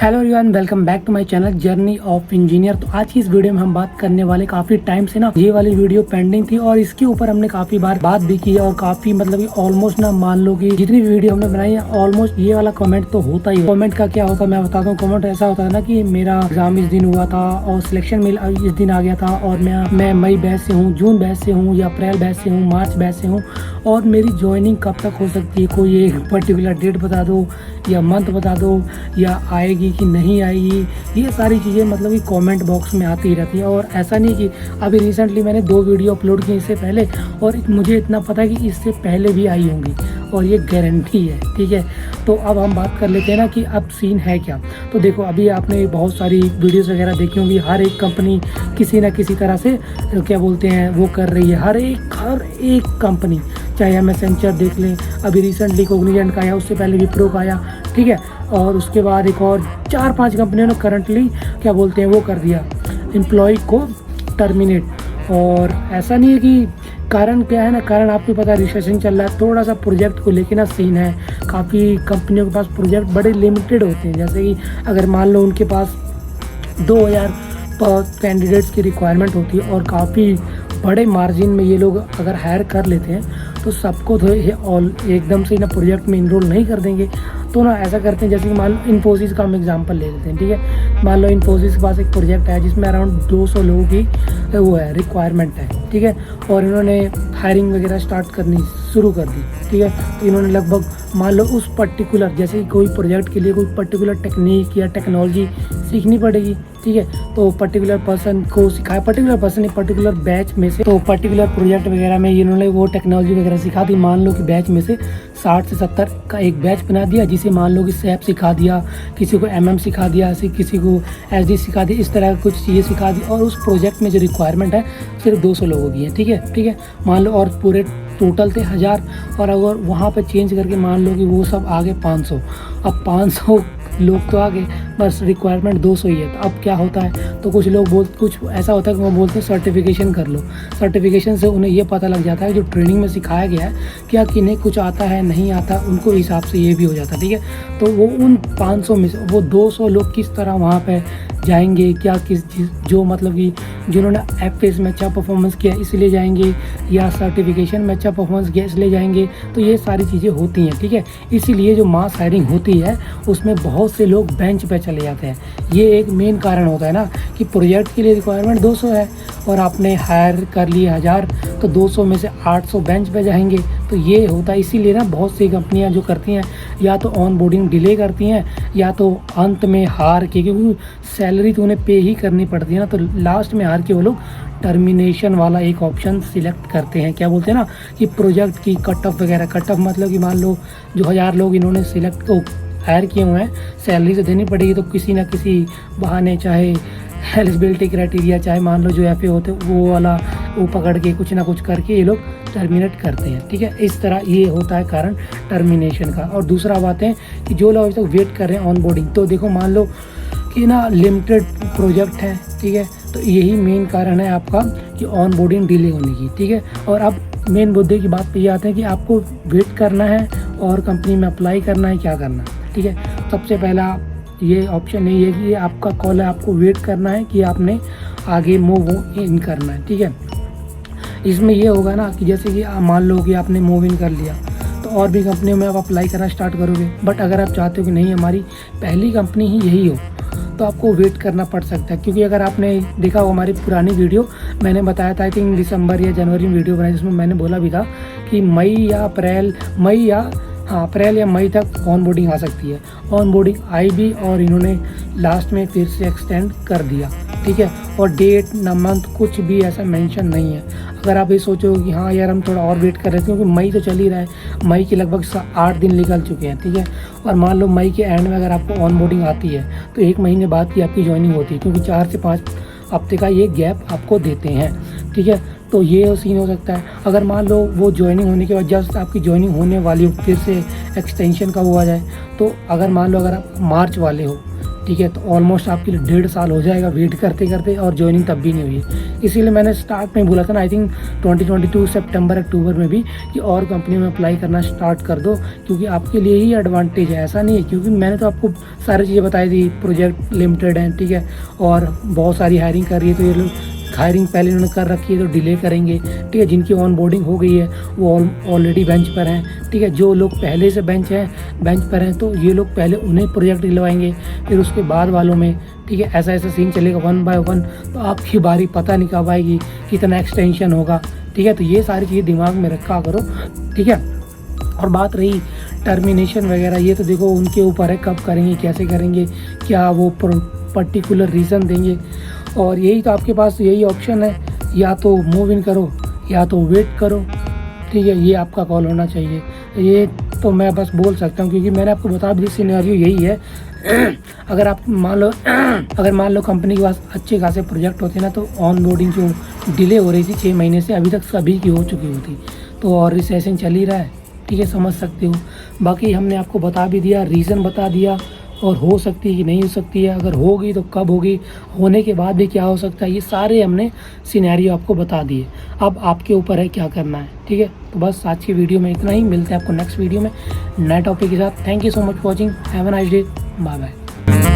Hello everyone, welcome back to my channel journey of engineer. तो आज की इस वीडियो में हम बात करने वाले, काफी टाइम से ना ये वाली वीडियो पेंडिंग थी और इसके ऊपर हमने काफी बार बात भी की है और काफी मतलब ऑलमोस्ट ना मान लो कि जितनी भी वीडियो हमने बनाई है ऑलमोस्ट ये वाला कमेंट तो होता ही है। कमेंट का क्या होता है मैं बताता हूँ। कमेंट ऐसा होता है ना कि मेरा एग्जाम इस दिन हुआ था और सिलेक्शन में इस दिन आ गया था और मैं मई बैच से हूँ, जून बैच से हूँ या अप्रैल बैच से हूँ, मार्च बैच से हूँ और मेरी ज्वाइनिंग कब तक हो सकती है। कोई एक पर्टिकुलर डेट बता दो या मंथ बता दो या आएगी कि नहीं आएगी। ये सारी चीज़ें मतलब कि कमेंट बॉक्स में आती ही रहती है। और ऐसा नहीं कि अभी रिसेंटली मैंने 2 वीडियो अपलोड की इससे पहले और मुझे इतना पता है कि इससे पहले भी आई होंगी और ये गारंटी है। ठीक है, तो अब हम बात कर लेते हैं ना कि अब सीन है क्या। तो देखो, अभी आपने बहुत सारी वीडियोस वगैरह देखी होंगी। हर एक कंपनी किसी ना किसी तरह से क्या बोलते हैं वो कर रही है। हर एक कंपनी, चाहे हम एसेंचर देख लें, अभी रिसेंटली कोग्निजेंट का आया, उससे पहले विप्रो का आया। ठीक है, और उसके बाद एक और 4-5 कंपनियों ने करंटली क्या बोलते हैं वो कर दिया, एम्प्लॉय को टर्मिनेट। और ऐसा नहीं है कि कारण क्या है ना, कारण आपको पता है रिसेशन चल रहा है, थोड़ा सा प्रोजेक्ट को लेके ना सीन है। काफ़ी कंपनियों के पास प्रोजेक्ट बड़े लिमिटेड होते हैं। जैसे कि अगर मान लो उनके पास 2000 कैंडिडेट्स की रिक्वायरमेंट होती है और काफ़ी बड़े मार्जिन में ये लोग अगर हायर कर लेते हैं तो सबको तो एकदम से ना प्रोजेक्ट में इनरोल नहीं कर देंगे। तो ना ऐसा करते हैं, जैसे कि मान लो इन्फोसिस का हम एग्जांपल ले लेते हैं। ठीक है, मान लो इन्फोसिस के पास एक प्रोजेक्ट है जिसमें अराउंड 200 लोगों की वो है रिक्वायरमेंट है। ठीक है, और इन्होंने हायरिंग वगैरह स्टार्ट करनी शुरू कर दी। ठीक है, तो इन्होंने लगभग मान लो उस पर्टिकुलर, जैसे कि कोई प्रोजेक्ट के लिए कोई पर्टिकुलर टेक्निक या टेक्नोलॉजी सीखनी पड़ेगी। ठीक है, तो पर्टिकुलर पर्सन को सिखाया, पर्टिकुलर पर्सन ने पर्टिकुलर बैच में से, तो पर्टिकुलर प्रोजेक्ट वगैरह में इन्होंने वो टेक्नोलॉजी वगैरह सिखा दी। मान लो कि बैच में से 60 से 70 का एक बैच बना दिया, जिसे मान लो कि सैप सिखा दिया, किसी को MM सिखा दिया, किसी को SD सिखा दिया, इस तरह कुछ चीज़ें सिखा दी। और उस प्रोजेक्ट में जो रिक्वायरमेंट है सिर्फ 200 लोगों की है। ठीक है, मान लो और पूरे टोटल थे 1000 और अगर वहाँ पे चेंज करके मान लो कि वो सब आ गए 500। अब 500 लोग तो आ गए, बस रिक्वायरमेंट 200 ही है। तो अब क्या होता है, तो कुछ लोग कुछ ऐसा होता है कि वो बोलते हैं सर्टिफिकेशन कर लो। सर्टिफिकेशन से उन्हें ये पता लग जाता है जो ट्रेनिंग में सिखाया गया है क्या किन्हें कुछ आता है नहीं आता, उनको हिसाब से ये भी हो जाता है। ठीक है, तो वो उन 500 में से वो 200 लोग किस तरह वहाँ पे जाएंगे, क्या जो मतलब कि जिन्होंने FS में अच्छा परफॉर्मेंस किया इसलिए जाएंगे या सर्टिफिकेशन में अच्छा परफॉर्मेंस किया इसलिए जाएंगे। तो ये सारी चीज़ें होती हैं। ठीक है, इसीलिए जो मास हायरिंग होती है उसमें बहुत से लोग बेंच पे चले जाते हैं। ये एक मेन कारण होता है ना कि प्रोजेक्ट के लिए रिक्वायरमेंट 200 है और आपने हायर कर लिए 1000, तो 200 में से 800 बेंच पे जाएंगे। तो ये होता है, इसीलिए ना बहुत सी कंपनियां जो करती हैं या तो ऑन बोर्डिंग डिले करती हैं या तो अंत में हार के, क्योंकि सैलरी तो उन्हें पे ही करनी पड़ती है ना, तो लास्ट में हार के वो लोग टर्मिनेशन वाला एक ऑप्शन सिलेक्ट करते हैं। क्या बोलते हैं ना कि प्रोजेक्ट की कट ऑफ वगैरह, कट ऑफ मतलब कि मान लो जो 1000 लोग इन्होंने सिलेक्ट हायर किए हुए हैं, सैलरी तो देनी पड़ेगी, तो किसी ना किसी बहाने, चाहे एलिजिबिलिटी क्राइटेरिया, चाहे मान लो जो FA होते वो वाला वो पकड़ के कुछ ना कुछ करके ये लोग टर्मिनेट करते हैं। ठीक है, इस तरह ये होता है कारण टर्मिनेशन का। और दूसरा बात है कि जो लोग अभी तक वेट कर रहे हैं ऑन बोर्डिंग, तो देखो मान लो कि ना लिमिटेड प्रोजेक्ट है। ठीक है, तो यही मेन कारण है आपका कि ऑन बोर्डिंग डिले होने की। ठीक है, और अब मेन मुद्दे की बात पे ये आते हैं कि आपको वेट करना है और कंपनी में अप्लाई करना है, क्या करना है। ठीक है, सबसे पहला ये ऑप्शन नहीं है कि ये आपका कॉल है, आपको वेट करना है कि आपने आगे मूव इन करना है। ठीक है, इसमें ये होगा ना कि जैसे कि मान लो कि आपने मूव इन कर लिया तो और भी कंपनियों में आप अप्लाई करना स्टार्ट करोगे। बट अगर आप चाहते हो कि नहीं हमारी पहली कंपनी ही यही हो तो आपको वेट करना पड़ सकता है। क्योंकि अगर आपने देखा हो हमारी पुरानी वीडियो, मैंने बताया था कि दिसंबर या जनवरी में वीडियो बनाई, जिसमें मैंने बोला भी था कि अप्रैल या मई तक ऑन बोर्डिंग आ सकती है। ऑन बोर्डिंग आई भी और इन्होंने लास्ट में फिर से एक्सटेंड कर दिया। ठीक है, और डेट ना मंथ कुछ भी ऐसा मेंशन नहीं है। अगर आप ये सोचो कि हाँ यार हम थोड़ा और वेट कर रहे थे, क्योंकि मई तो चल ही रहा है, मई के लगभग 8 दिन निकल चुके हैं। ठीक है, और मान लो मई के एंड में अगर आपको ऑन बोर्डिंग आती है तो 1 महीने बाद की आपकी ज्वाइनिंग होती है, क्योंकि 4 से 5 हफ्ते का ये गैप आपको देते हैं। ठीक है, तो ये सीन हो सकता है। अगर मान लो वो ज्वाइनिंग होने के बाद जस्ट आपकी ज्वाइनिंग होने वाली हो फिर से एक्सटेंशन का वो आ जाए, तो अगर मान लो अगर आप मार्च वाले हो ठीक है। तो ऑलमोस्ट आपके लिए 1.5 साल हो जाएगा वेट करते करते, और ज्वाइनिंग तब भी नहीं हुई है। इसीलिए मैंने स्टार्ट में बोला था ना, आई थिंक 2022 सितंबर अक्टूबर में भी, कि और कंपनी में अप्लाई करना स्टार्ट कर दो, क्योंकि आपके लिए ही एडवांटेज है। ऐसा नहीं है, क्योंकि मैंने तो आपको सारी चीज़ें बताई दी, प्रोजेक्ट लिमिटेड हैं, ठीक है, और बहुत सारी हायरिंग कर रही है, तो ये लोग हायरिंग पहले उन्होंने कर रखी है तो डिले करेंगे, ठीक है। जिनकी ऑन बोर्डिंग हो गई है वो ऑलरेडी बेंच पर हैं, ठीक है। जो लोग पहले से बेंच पर हैं तो ये लोग पहले उन्हें प्रोजेक्ट दिलवाएंगे, फिर उसके बाद वालों में, ठीक है। ऐसा ऐसा सीन चलेगा 1 बाय 1। तो आपकी बारी पता नहीं कब आएगी, कितना एक्सटेंशन होगा, ठीक है। तो ये सारी चीज़ें दिमाग में रखा करो, ठीक है। और बात रही टर्मिनेशन वगैरह, ये तो देखो उनके ऊपर है, कब करेंगे, कैसे करेंगे, क्या वो पर्टिकुलर रीज़न देंगे। और यही तो आपके पास यही ऑप्शन है, या तो मूव इन करो या तो वेट करो, ठीक है। ये आपका कॉल होना चाहिए। ये तो मैं बस बोल सकता हूँ, क्योंकि मैंने आपको बता दी सिनेरियो यही है। अगर आप मान लो कंपनी के पास अच्छे खासे प्रोजेक्ट होते ना, तो ऑन बोर्डिंग जो डिले हो रही थी 6 महीने से, अभी तक सभी की हो चुकी होती। तो और रिसेशन चल ही रहा है, ठीक है, समझ सकते हो। बाकी हमने आपको बता भी दिया, रीज़न बता दिया, और हो सकती है कि नहीं हो सकती है, अगर होगी तो कब होगी, होने के बाद भी क्या हो सकता है, ये सारे हमने सिनेरियो आपको बता दिए। अब आपके ऊपर है क्या करना है, ठीक है। तो बस आज की वीडियो में इतना ही, मिलते हैं आपको नेक्स्ट वीडियो में नए टॉपिक के साथ। Thank you so much for watching, have a nice day, bye bye.